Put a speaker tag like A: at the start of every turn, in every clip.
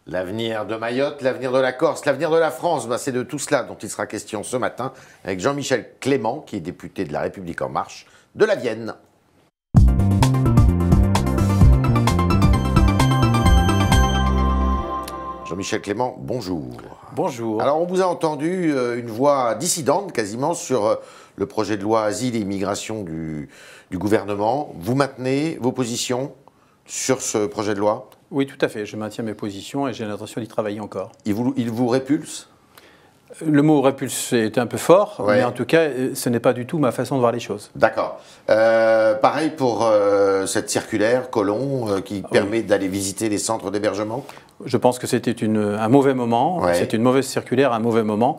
A: L'avenir de Mayotte, l'avenir de la Corse, l'avenir de la France, c'est de tout cela dont il sera question ce matin avec Jean-Michel Clément, qui est député de La République En Marche de la Vienne. Jean-Michel Clément, bonjour.
B: Bonjour.
A: Alors on vous a entendu une voix dissidente quasiment sur le projet de loi Asile et Immigration du gouvernement. Vous maintenez vos positions sur ce projet de loi ?
B: Oui, tout à fait. Je maintiens mes positions et j'ai l'intention d'y travailler encore.
A: Il vous répulse ?
B: Le mot répulse est un peu fort,
A: ouais.
B: Mais en tout cas, ce n'est pas du tout ma façon de voir les choses.
A: D'accord. Pareil pour cette circulaire Collomb qui permet d'aller visiter les centres d'hébergement ?
B: Je pense que c'était un mauvais moment,
A: ouais.
B: C'est une mauvaise circulaire, un mauvais moment.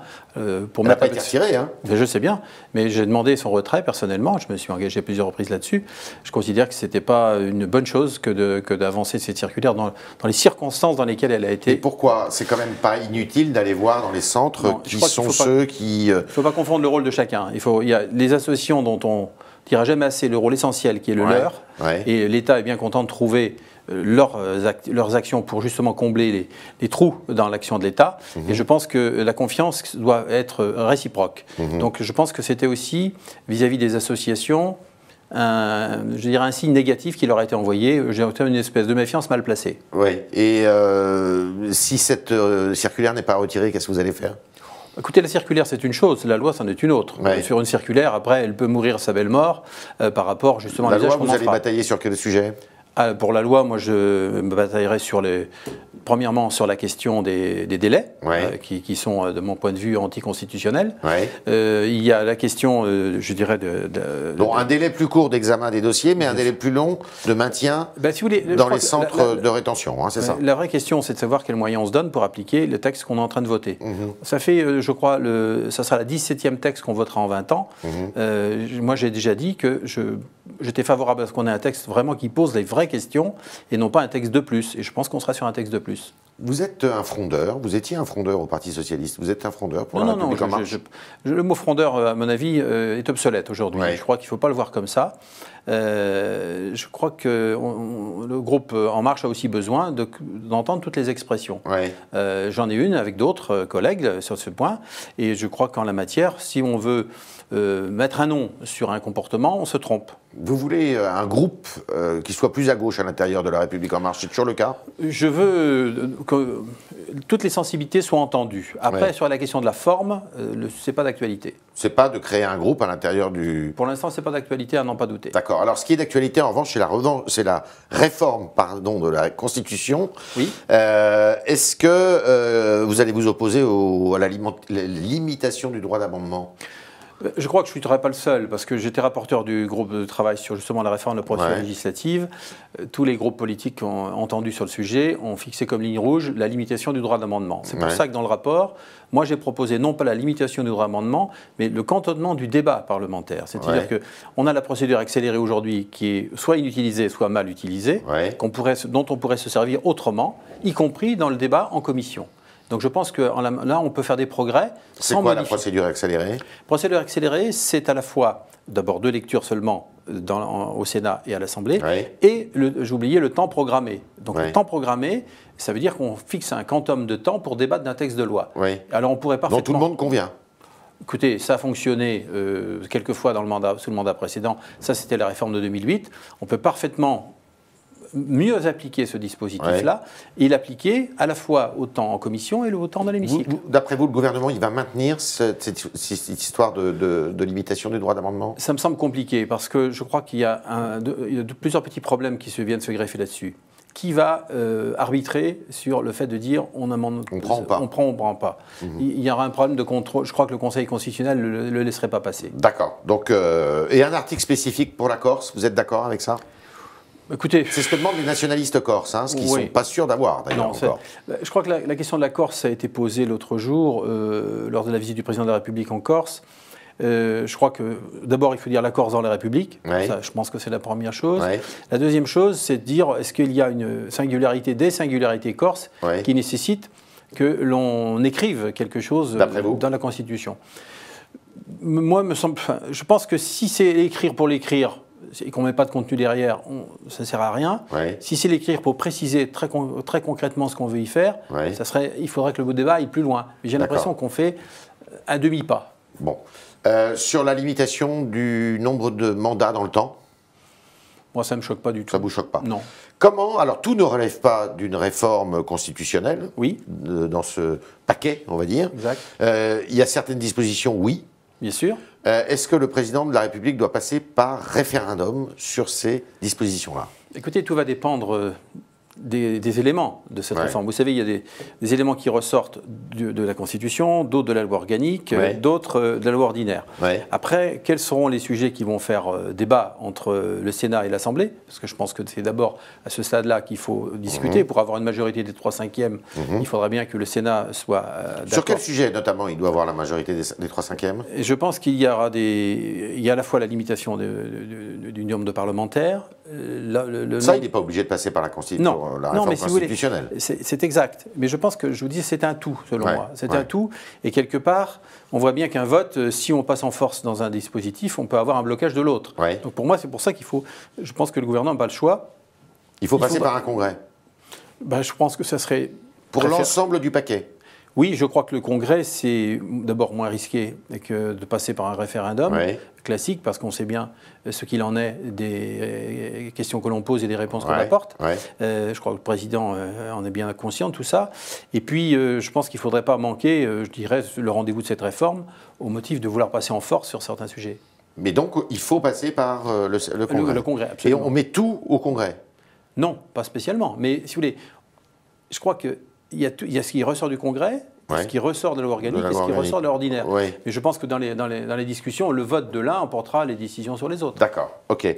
A: Pour n'a pas été retirée, hein ?
B: Je sais bien, mais j'ai demandé son retrait personnellement, je me suis engagé à plusieurs reprises là-dessus. Je considère que ce n'était pas une bonne chose que d'avancer cette circulaire dans les circonstances dans lesquelles elle a été.
A: Et pourquoi ? C'est quand même pas inutile d'aller voir dans les centres qui sont ceux qui...
B: Il ne faut pas confondre le rôle de chacun. Il y a les associations dont on ne dira jamais assez le rôle essentiel qui est le leur, et l'État est bien content de trouver leurs actions pour justement combler les trous dans l'action de l'État. Et je pense que la confiance doit être réciproque. Donc je pense que c'était aussi, vis-à-vis des associations, je dirais un signe négatif qui leur a été envoyé. J'ai obtenu une espèce de méfiance mal placée.
A: Oui. Et si cette circulaire n'est pas retirée, qu'est-ce que vous allez faire ? Ouais.
B: Sur une circulaire, après, elle peut mourir sa belle mort par rapport justement à l'usage qu'on en fera.
A: Vous allez batailler sur quel sujet ?
B: Pour la loi, moi, je me bataillerai premièrement sur la question des délais, qui sont, de mon point de vue, anticonstitutionnels. Il y a la question, je dirais,
A: donc un délai plus court d'examen des dossiers, mais un délai plus long de maintien si vous voulez, dans les centres de rétention, hein, c'est ça ?
B: La vraie question, c'est de savoir quels moyens on se donne pour appliquer le texte qu'on est en train de voter. Ça fait, je crois, ça sera la 17e texte qu'on votera en 20 ans. Moi, j'ai déjà dit que j'étais favorable à ce qu'on ait un texte vraiment qui pose les vraies questions et non pas un texte de plus. Et je pense qu'on sera sur un texte de plus.
A: Vous êtes un frondeur, vous étiez un frondeur au Parti Socialiste, vous êtes un frondeur pour la République En Marche ?
B: Le mot frondeur, à mon avis, est obsolète aujourd'hui. Je crois qu'il ne faut pas le voir comme ça. Je crois que le groupe En Marche a aussi besoin d'entendre toutes les expressions. J'en ai une avec d'autres collègues sur ce point. Et je crois qu'en la matière, si on veut mettre un nom sur un comportement, on se trompe.
A: Vous voulez un groupe qui soit plus à gauche à l'intérieur de la République En Marche, c'est toujours le cas ?
B: Je veux que toutes les sensibilités soient entendues. Après, sur la question de la forme, ce n'est pas d'actualité.
A: C'est pas de créer un groupe à l'intérieur du...
B: Pour l'instant, ce n'est pas d'actualité, à n'en pas douter.
A: D'accord. Alors, ce qui est d'actualité, en revanche, c'est la réforme de la Constitution.
B: Oui.
A: Est-ce que vous allez vous opposer à la limitation du droit d'amendement ?
B: Je crois que je ne serai pas le seul, parce que j'étais rapporteur du groupe de travail sur justement la réforme de la procédure législative. Tous les groupes politiques qui ont entendu sur le sujet ont fixé comme ligne rouge la limitation du droit d'amendement. C'est pour ça que dans le rapport, moi j'ai proposé non pas la limitation du droit d'amendement, mais le cantonnement du débat parlementaire. C'est-à-dire qu'on a la procédure accélérée aujourd'hui qui est soit inutilisée, soit mal utilisée, dont on pourrait se servir autrement, y compris dans le débat en commission. Donc je pense que là, on peut faire des progrès.
A: C'est quoi la procédure accélérée ?
B: Procédure accélérée, c'est à la fois, d'abord 2 lectures seulement au Sénat et à l'Assemblée, et, j'ai oublié, le temps programmé. Donc le temps programmé, ça veut dire qu'on fixe un quantum de temps pour débattre d'un texte de loi. Alors on pourrait parfaitement...
A: Donc tout le monde convient ?
B: Écoutez, ça a fonctionné quelquefois sous le mandat précédent. Ça, c'était la réforme de 2008. On peut parfaitement mieux appliquer ce dispositif-là et l'appliquer à la fois autant en commission et autant dans l'hémicycle.
A: D'après vous, le gouvernement, il va maintenir cette histoire de limitation du droit d'amendement ? Ça
B: me semble compliqué parce que je crois qu'il y a plusieurs petits problèmes qui viennent se greffer là-dessus. Qui va arbitrer sur le fait de dire on prend pas. Il y aura un problème de contrôle. Je crois que le Conseil constitutionnel ne le laisserait pas passer.
A: D'accord. Donc, et un article spécifique pour la Corse, vous êtes d'accord avec ça ?
B: Écoutez,
A: c'est ce que demandent les nationalistes corses, ce qu'ils ne sont pas sûrs d'avoir d'ailleurs encore.
B: Je crois que la question de la Corse a été posée l'autre jour lors de la visite du président de la République en Corse. Je crois que d'abord il faut dire la Corse dans la République, ça, je pense que c'est la première chose. La deuxième chose, c'est de dire est-ce qu'il y a des singularités corses qui nécessitent que l'on écrive quelque chose dans la Constitution. Moi, je pense que si c'est écrire pour l'écrire, et qu'on ne met pas de contenu derrière, ça ne sert à rien.
A: Ouais.
B: Si c'est l'écrire pour préciser très concrètement ce qu'on veut y faire,
A: Ouais.
B: il faudrait que le débat aille plus loin. Mais j'ai l'impression qu'on fait un demi-pas.
A: Bon. Sur la limitation du nombre de mandats dans le temps?
B: Moi, ça ne me choque pas du tout.
A: Ça ne vous choque pas?
B: Non.
A: Comment, alors tout ne relève pas d'une réforme constitutionnelle,
B: oui,
A: dans ce paquet, on va dire.
B: Exact.
A: Il y a certaines dispositions, oui.
B: Bien sûr.
A: Est-ce que le président de la République doit passer par référendum sur ces dispositions-là?
B: Écoutez, tout va dépendre des éléments de cette réforme. Vous savez, il y a des éléments qui ressortent de la Constitution, d'autres de la loi organique, d'autres de la loi ordinaire. Après, quels seront les sujets qui vont faire débat entre le Sénat et l'Assemblée? Parce que je pense que c'est d'abord à ce stade-là qu'il faut discuter. Pour avoir une majorité des 3/5, il faudra bien que le Sénat soit d'accord.
A: Sur quel sujet, notamment, il doit avoir la majorité des 3/5?
B: Et je pense qu'il y aura il y a à la fois la limitation du nombre de parlementaires.
A: Ça, il n'est pas obligé de passer par la Constitution. La réforme constitutionnelle.
B: C'est exact. Mais je pense que, je vous dis, c'est un tout, selon moi. C'est un tout. Et quelque part, on voit bien qu'un vote, si on passe en force dans un dispositif, on peut avoir un blocage de l'autre. Donc pour moi, c'est pour ça qu'il faut... Je pense que le gouvernement n'a pas le choix.
A: Il faut passer par un congrès.
B: Je pense que ça serait...
A: Pour l'ensemble du paquet.
B: Oui, je crois que le Congrès, c'est d'abord moins risqué que de passer par un référendum classique, parce qu'on sait bien ce qu'il en est des questions que l'on pose et des réponses qu'on apporte. Je crois que le président en est bien conscient de tout ça. Et puis, je pense qu'il ne faudrait pas manquer, je dirais, le rendez-vous de cette réforme au motif de vouloir passer en force sur certains sujets.
A: Mais donc, il faut passer par le Congrès.
B: Le Congrès, absolument.
A: Et on met tout au Congrès?
B: Non, pas spécialement. Mais si vous voulez, je crois que il y a ce qui ressort du Congrès, ce qui ressort de la loi organique et ce qui ressort de l'ordinaire. Mais je pense que dans les discussions, le vote de l'un emportera les décisions sur les autres.
A: D'accord, ok.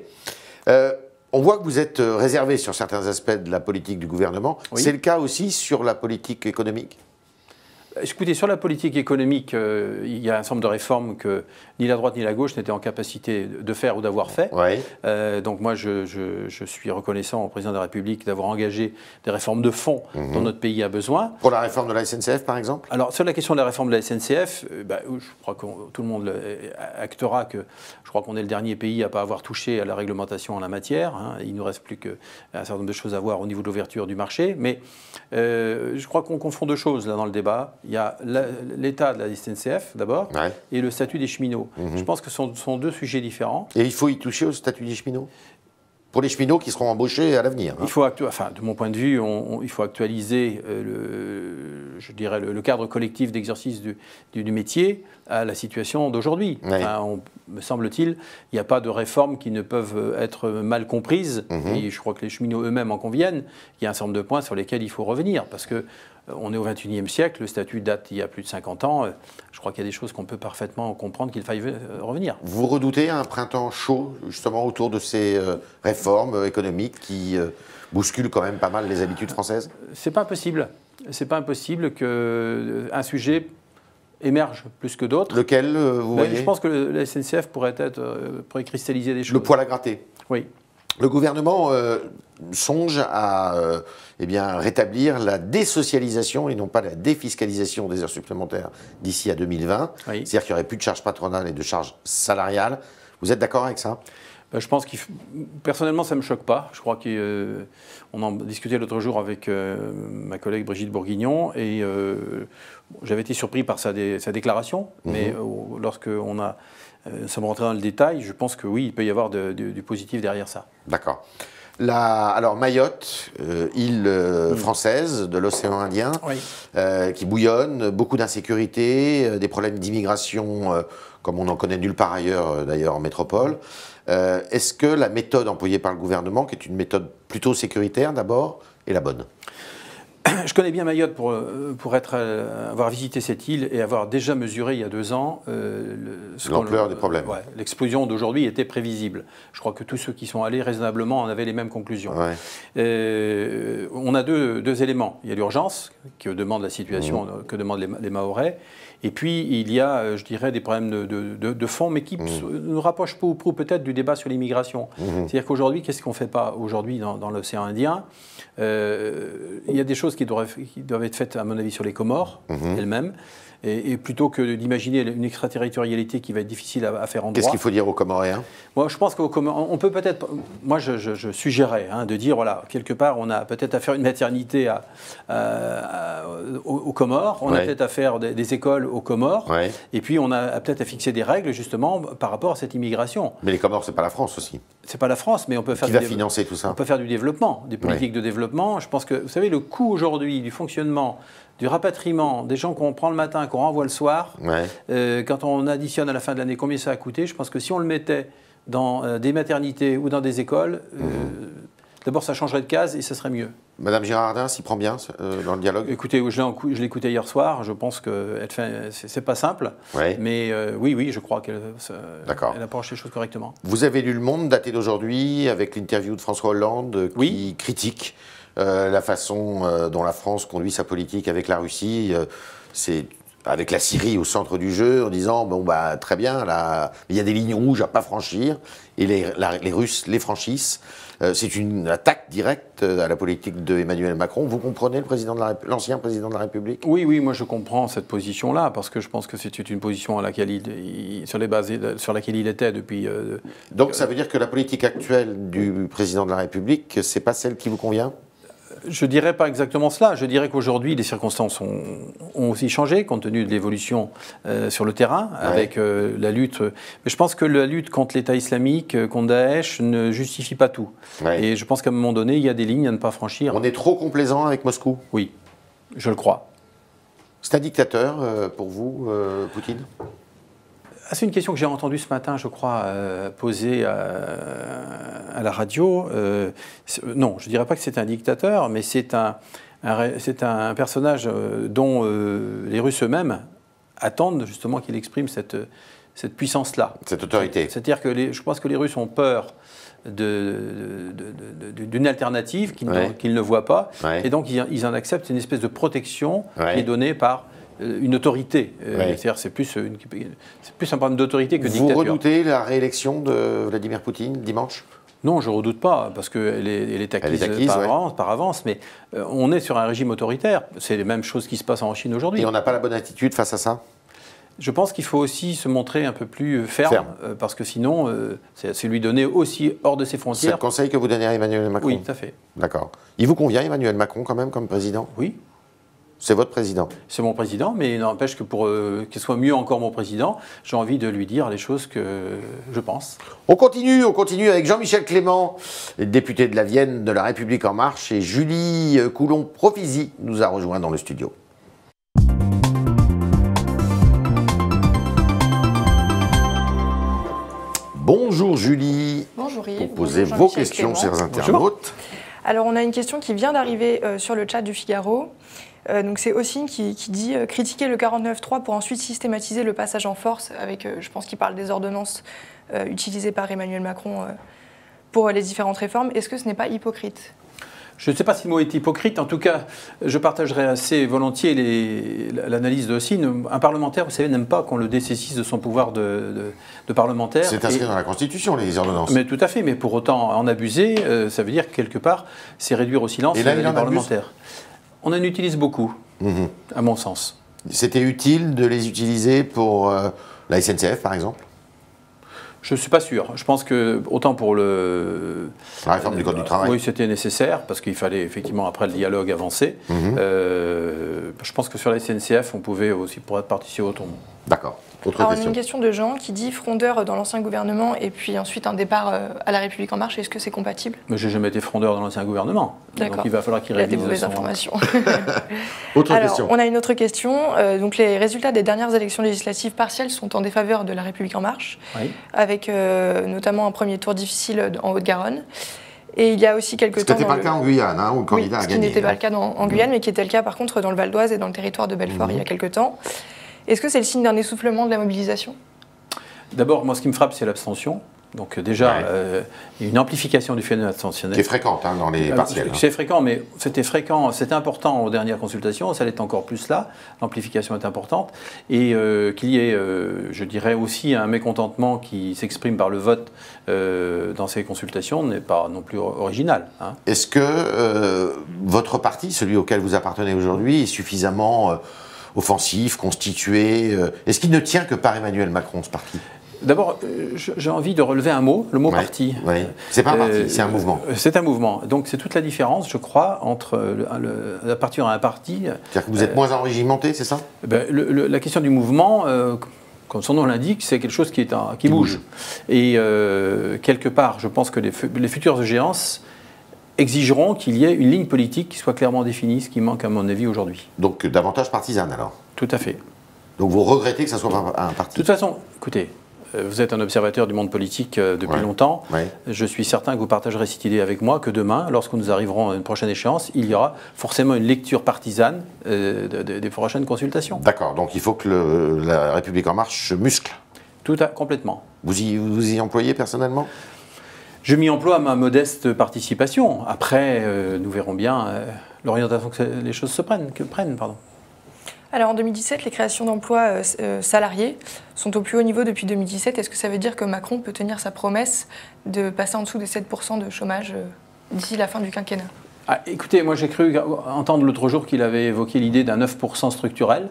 A: On voit que vous êtes réservé sur certains aspects de la politique du gouvernement. C'est le cas aussi sur la politique économique?
B: Écoutez, sur la politique économique, il y a un certain nombre de réformes que ni la droite ni la gauche n'étaient en capacité de faire ou d'avoir fait. Donc moi, je suis reconnaissant au président de la République d'avoir engagé des réformes de fond dont notre pays a besoin.
A: Pour la réforme de la SNCF, par exemple? Alors,
B: sur la question de la réforme de la SNCF, je crois que tout le monde actera que je crois qu'on est le dernier pays à ne pas avoir touché à la réglementation en la matière. Il ne nous reste plus qu'un certain nombre de choses à voir au niveau de l'ouverture du marché. Mais je crois qu'on confond deux choses là dans le débat. Il y a l'état de la SNCF, d'abord, et le statut des cheminots. Je pense que ce sont deux sujets différents. Et
A: il faut y toucher au statut des cheminots? Pour les cheminots qui seront embauchés à l'avenir.
B: Il faut de mon point de vue, il faut actualiser je dirais le cadre collectif d'exercice du métier à la situation d'aujourd'hui. Me semble-t-il, il n'y a pas de réformes qui ne peuvent être mal comprises, et je crois que les cheminots eux-mêmes en conviennent. Il y a un certain nombre de points sur lesquels il faut revenir, parce que on est au XXIe siècle, le statut date il y a plus de 50 ans. Je crois qu'il y a des choses qu'on peut parfaitement comprendre qu'il faille revenir.
A: Vous redoutez un printemps chaud, justement, autour de ces réformes économiques qui bousculent quand même pas mal les habitudes françaises? C'est pas impossible.
B: C'est pas impossible qu'un sujet émerge plus que d'autres.
A: Lequel, vous voyez?
B: Je pense que la SNCF pourrait cristalliser des choses.
A: Le poil à gratter?
B: Oui.
A: Le gouvernement songe à rétablir la désocialisation et non pas la défiscalisation des heures supplémentaires d'ici à 2020. C'est-à-dire qu'il n'y aurait plus de charges patronales et de charges salariales. Vous êtes d'accord avec ça?
B: Je pense personnellement, ça ne me choque pas. Je crois qu'on en discutait l'autre jour avec ma collègue Brigitte Bourguignon et j'avais été surpris par sa déclaration. Mais lorsque nous sommes rentrés dans le détail, je pense que oui, il peut y avoir du positif derrière ça.
A: D'accord. Alors Mayotte, île française de l'océan Indien, qui bouillonne, beaucoup d'insécurité, des problèmes d'immigration comme on n'en connaît nulle part ailleurs d'ailleurs en métropole. Est-ce que la méthode employée par le gouvernement, qui est une méthode plutôt sécuritaire d'abord, est la bonne?
B: Je connais bien Mayotte pour avoir visité cette île et avoir déjà mesuré il y a 2 ans
A: l'ampleur des problèmes.
B: L'explosion d'aujourd'hui était prévisible. Je crois que tous ceux qui sont allés raisonnablement en avaient les mêmes conclusions. On a deux éléments. Il y a l'urgence que demande la situation, que demandent les Mahorais. Et puis, il y a, je dirais, des problèmes de fond, mais qui nous rapprochent peu ou prou peut-être du débat sur l'immigration. C'est-à-dire qu'aujourd'hui, qu'est-ce qu'on ne fait pas aujourd'hui dans l'océan Indien? Il y a des choses choses qui doivent être faites, à mon avis, sur les Comores elles-mêmes. Et plutôt que d'imaginer une extraterritorialité qui va être difficile à faire en droit.
A: Qu'est-ce qu'il faut dire aux Comoriens?
B: Moi, je pense qu'aux Comores, on peut peut-être... Moi, je suggérais de dire, voilà, quelque part, on a peut-être à faire une maternité aux Comores, on a peut-être à faire des écoles aux Comores, et puis on a peut-être à fixer des règles, justement, par rapport à cette immigration.
A: Mais les Comores, c'est pas la France aussi.
B: C'est pas la France, mais on peut faire...
A: Qui va financer tout ça?
B: On peut faire du développement, des politiques de développement. Je pense que, vous savez, le coût aujourd'hui du fonctionnement, du rapatriement, des gens qu'on prend le matin, qu'on renvoie le soir, quand on additionne à la fin de l'année combien ça a coûté, je pense que si on le mettait dans des maternités ou dans des écoles, d'abord ça changerait de case et ça serait mieux.
A: Madame Girardin s'y prend bien dans le dialogue?
B: Écoutez, je l'ai écouté hier soir, je pense que c'est pas simple, mais oui, je crois qu'elle approche les choses correctement.
A: Vous avez lu Le Monde, daté d'aujourd'hui, avec l'interview de François Hollande, qui critique la façon dont la France conduit sa politique avec la Russie, c'est avec la Syrie au centre du jeu, en disant bon bah très bien, là il y a des lignes rouges à pas franchir et les Russes les franchissent. C'est une attaque directe à la politique de Emmanuel Macron. Vous comprenez l'ancien président de la République?
B: Oui, moi je comprends cette position-là, parce que je pense que c'est une position sur laquelle il était depuis...
A: Donc ça veut dire que la politique actuelle du président de la République, c'est pas celle qui vous convient?
B: Je ne dirais pas exactement cela. Je dirais qu'aujourd'hui, les circonstances ont aussi changé, compte tenu de l'évolution sur le terrain, avec la lutte. Mais je pense que la lutte contre l'État islamique, contre Daesh, ne justifie pas tout. Et je pense qu'à un moment donné, il y a des lignes à ne pas franchir.
A: On est trop complaisant avec Moscou?
B: Oui, je le crois.
A: C'est un dictateur pour vous, Poutine?
B: C'est une question que j'ai entendue ce matin, je crois, posée à la radio. Non, je ne dirais pas que c'est un dictateur, mais c'est un personnage dont les Russes eux-mêmes attendent justement qu'il exprime cette puissance-là.
A: Cette autorité.
B: C'est-à-dire que je pense que les Russes ont peur d'une alternative qu'ils ne voient pas, et donc ils en acceptent une espèce de protection qui est donnée par une autorité. C'est-à-dire c'est plus un problème d'autorité que de dictature.
A: Vous redoutez la réélection de Vladimir Poutine dimanche?
B: Non, je ne redoute pas, parce qu'elle est acquise par avance, mais on est sur un régime autoritaire. C'est les mêmes choses qui se passent en Chine aujourd'hui.
A: Et on n'a pas la bonne attitude face à ça?
B: Je pense qu'il faut aussi se montrer un peu plus ferme. Parce que sinon, c'est lui donner aussi hors de ses frontières.
A: C'est le conseil que vous donnez à Emmanuel Macron?
B: Oui, tout à fait.
A: D'accord. Il vous convient, Emmanuel Macron, quand même, comme président?
B: Oui.
A: C'est votre président? C'est
B: mon président, mais il n'empêche que pour qu'il soit mieux encore mon président, j'ai envie de lui dire les choses que je pense.
A: On continue avec Jean-Michel Clément, député de la Vienne de La République En Marche, et Julie Coulon-Profisi nous a rejoint dans le studio. Bonjour Julie.
C: Bonjour Yves.
A: Posez vos questions, chers internautes.
C: Alors on a une question qui vient d'arriver sur le chat du Figaro. Donc c'est Ossine qui dit critiquer le 49.3 pour ensuite systématiser le passage en force avec, je pense qu'il parle des ordonnances utilisées par Emmanuel Macron pour les différentes réformes. Est-ce que ce n'est pas hypocrite?
B: Je ne sais pas si le mot est hypocrite. En tout cas, je partagerai assez volontiers l'analyse de Ossine. Un parlementaire, vous savez, n'aime pas qu'on le dessaisisse de son pouvoir de parlementaire.
A: C'est inscrit dans la Constitution, les ordonnances.
B: Mais tout à fait. Mais pour autant, en abuser, ça veut dire que quelque part, c'est réduire au silence les parlementaires. On en utilise beaucoup, à mon sens.
A: C'était utile de les utiliser pour la SNCF, par exemple?
B: Je ne suis pas sûr. Je pense que, autant pour la
A: réforme du Code du travail.
B: Oui, c'était nécessaire, parce qu'il fallait effectivement, après le dialogue, avancer. Je pense que sur la SNCF, on pouvait aussi participer autrement.
A: D'accord.
C: Alors, on a une question de Jean qui dit frondeur dans l'ancien gouvernement et puis ensuite un départ à La République En Marche. Est-ce que c'est compatible?
B: Mais j'ai jamais été frondeur dans l'ancien gouvernement. Donc il va falloir qu'il révise.
C: Il y a des mauvaises informations.
A: Autre question.
C: On a une autre question. Donc les résultats des dernières élections législatives partielles sont en défaveur de La République En Marche, avec notamment un premier tour difficile en Haute-Garonne. Et il y a aussi quelques temps...
A: Ce qui n'était pas le cas en Guyane, où le candidat a gagné.
C: Ce qui n'était pas le cas en Guyane, mais qui était le cas par contre dans le Val d'Oise et dans le territoire de Belfort il y a quelques temps. Est-ce que c'est le signe d'un essoufflement de la mobilisation?
B: D'abord, moi, ce qui me frappe, c'est l'abstention. Donc déjà, il y a une amplification du phénomène abstentionnel.
A: Qui est fréquente dans les partiels.
B: C'est fréquent, mais c'était important aux dernières consultations, ça l'est encore plus là, l'amplification est importante, et qu'il y ait, je dirais aussi, un mécontentement qui s'exprime par le vote dans ces consultations n'est pas non plus original. Hein.
A: Est-ce que votre parti, celui auquel vous appartenez aujourd'hui, est suffisamment offensif, constitué est-ce qu'il ne tient que par Emmanuel Macron, ce parti ?
B: D'abord, j'ai envie de relever un mot, le mot parti.
A: Oui. C'est pas un parti, c'est un mouvement.
B: C'est un mouvement. Donc c'est toute la différence, je crois, entre appartenir à un parti.
A: C'est-à-dire que vous êtes moins enregimenté, c'est ça ?
B: La question du mouvement, comme son nom l'indique, c'est quelque chose qui bouge. Et quelque part, je pense que les futures échéances exigeront qu'il y ait une ligne politique qui soit clairement définie, ce qui manque à mon avis aujourd'hui.
A: Donc davantage partisane alors ?
B: Tout à fait.
A: Donc vous regrettez que ça soit un parti ?
B: De toute façon, écoutez, vous êtes un observateur du monde politique depuis longtemps.
A: Ouais.
B: Je suis certain que vous partagerez cette idée avec moi, que demain, lorsque nous arriverons à une prochaine échéance, il y aura forcément une lecture partisane des prochaines consultations.
A: D'accord, donc il faut que la République En Marche se muscle.
B: Complètement.
A: Vous y employez personnellement ?
B: Je m'y emploie à ma modeste participation. Après, nous verrons bien l'orientation que les choses prennent.
C: Alors en 2017, les créations d'emplois salariés sont au plus haut niveau depuis 2017. Est-ce que ça veut dire que Macron peut tenir sa promesse de passer en dessous des 7% de chômage d'ici la fin du quinquennat ?
B: Écoutez, moi j'ai cru entendre l'autre jour qu'il avait évoqué l'idée d'un 9% structurel.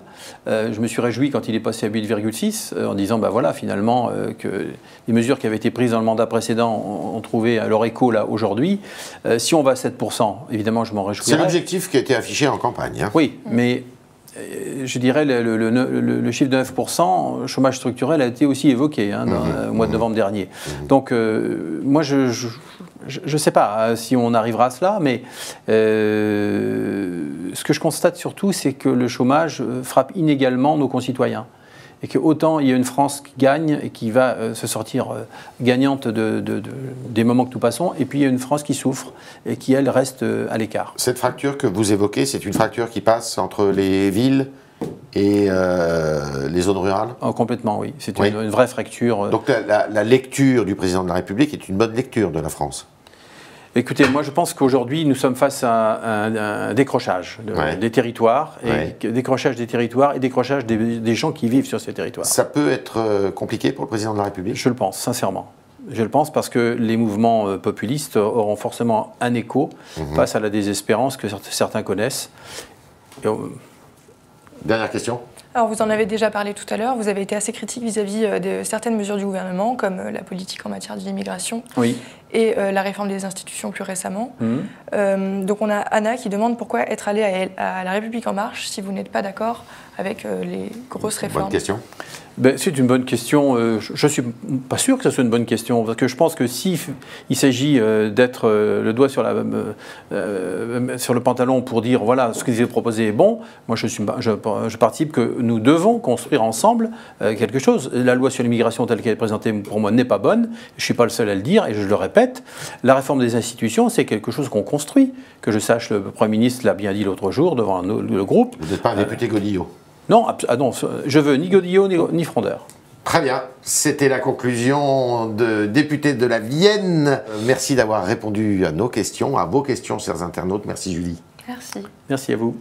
B: Je me suis réjoui quand il est passé à 8,6 en disant voilà, finalement que les mesures qui avaient été prises dans le mandat précédent ont trouvé leur écho là aujourd'hui. Si on va à 7%, évidemment je m'en réjouirais.
A: C'est l'objectif qui a été affiché en campagne. Hein.
B: Oui, mais je dirais le chiffre de 9%, chômage structurel, a été aussi évoqué au mois de novembre dernier. Donc moi je ne sais pas si on arrivera à cela, mais ce que je constate surtout, c'est que le chômage frappe inégalement nos concitoyens. Et que autant il y a une France qui gagne et qui va se sortir gagnante des moments que nous passons, et puis il y a une France qui souffre et qui, elle, reste à l'écart.
A: Cette fracture que vous évoquez, c'est une fracture qui passe entre les villes et les zones rurales ?
B: Complètement, oui. C'est une vraie fracture.
A: Donc la lecture du président de la République est une bonne lecture de la France ?
B: Écoutez, moi je pense qu'aujourd'hui nous sommes face à un décrochage des territoires, et décrochage des territoires et décrochage des gens qui vivent sur ces territoires.
A: Ça peut être compliqué pour le président de la République ?
B: Je le pense, sincèrement. Je le pense parce que les mouvements populistes auront forcément un écho face à la désespérance que certains connaissent.
A: Dernière question.
C: Alors vous en avez déjà parlé tout à l'heure, vous avez été assez critique vis-à-vis de certaines mesures du gouvernement, comme la politique en matière d'immigration et la réforme des institutions plus récemment. Donc on a Anna qui demande pourquoi être allé à la République En Marche si vous n'êtes pas d'accord avec les grosses réformes.
A: Bonne question.
B: C'est une bonne question. Je ne suis pas sûr que ce soit une bonne question, parce que je pense que s'il s'agit d'être le doigt sur le pantalon pour dire voilà, ce qu'ils ont proposé est bon, moi je participe que nous devons construire ensemble quelque chose. La loi sur l'immigration telle qu'elle est présentée, pour moi, n'est pas bonne. Je ne suis pas le seul à le dire, et je le répète. La réforme des institutions, c'est quelque chose qu'on construit. Que je sache, le Premier ministre l'a bien dit l'autre jour devant le groupe.
A: Vous n'êtes pas un député Godillot ?
B: Non, je veux ni Godillot ni Frondeur.
A: Très bien, c'était la conclusion de député de la Vienne. Merci d'avoir répondu à nos questions, à vos questions, chers internautes. Merci Julie.
C: Merci.
B: Merci à vous.